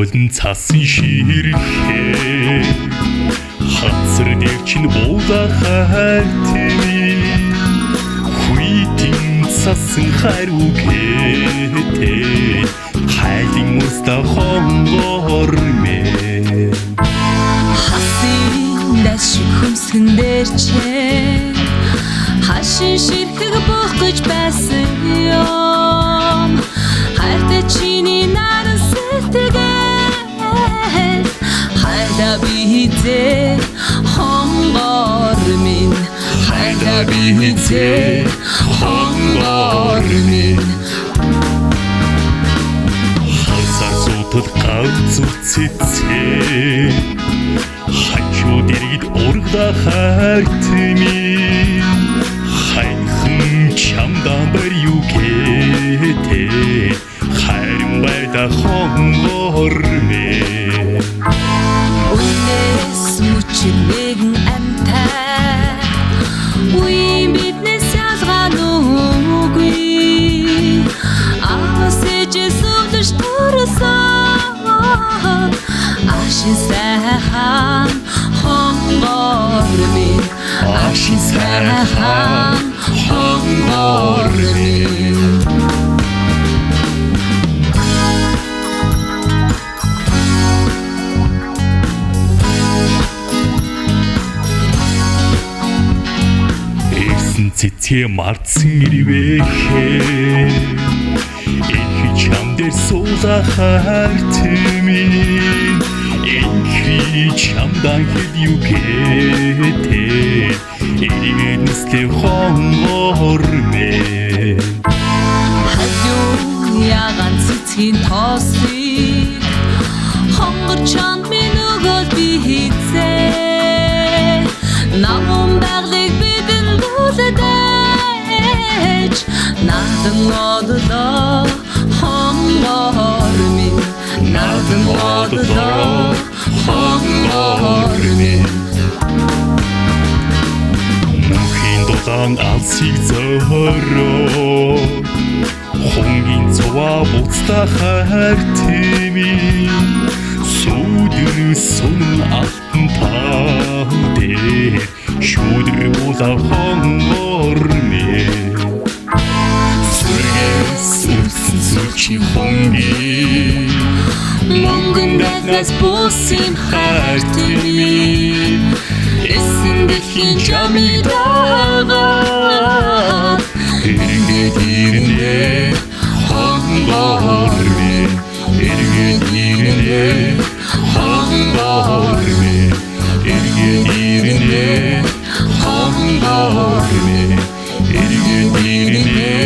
болон цасан ширхээ хацар дээр чинь буула хайтми хүйтэн цасан харуugeтэй хайлын муста хонгор мэ хасын дэшиг хөмсгөн дээр чи хашин ширхэг бох гэж байсан юм хайртай чиний наран сэтгэл хайда бихтэй хонгор минь хайда бихтэй хонгор минь хасар сутал галзуцэцээ хачуу дэргэд ургда хартми хайхан чамдан барьюгээтэй хайрын байда хонгор мэ үнэс мөчир нэгэн амтай үе биднес ялгаануугүй авсэж сүлж төрсөн ашин сайхан хонгор минь ашин сайхан хонгор минь цэцээ марцсан ирвэхээ их чам дээр суула хартми их чамдан хэлюгээтэй иргэнэстэй хонгор мэ хажуу ягаан цэцгийн тоосыг хонгор чанд минь өгөөд би хийцээ намун байглыг бидэн лүлэдэж наадам одлоо хонгор минь наадам одлоо хонгор минь мөнхийн дулаан алсыг зөөрөө хонгийн цуваа буцта хартми сүдэр сүн алтан тав дээр шүдэр була хонгор мэ сүргэс үсэн сүлчи хонги монгон дагнас босим хартми эсэн дэлхийн жамиг дагаад эргээд ирнэ хонгор мэ эргээд ирнэ хонгор мэ эргээд ирнэ хонгор мэ эргээд ирнэ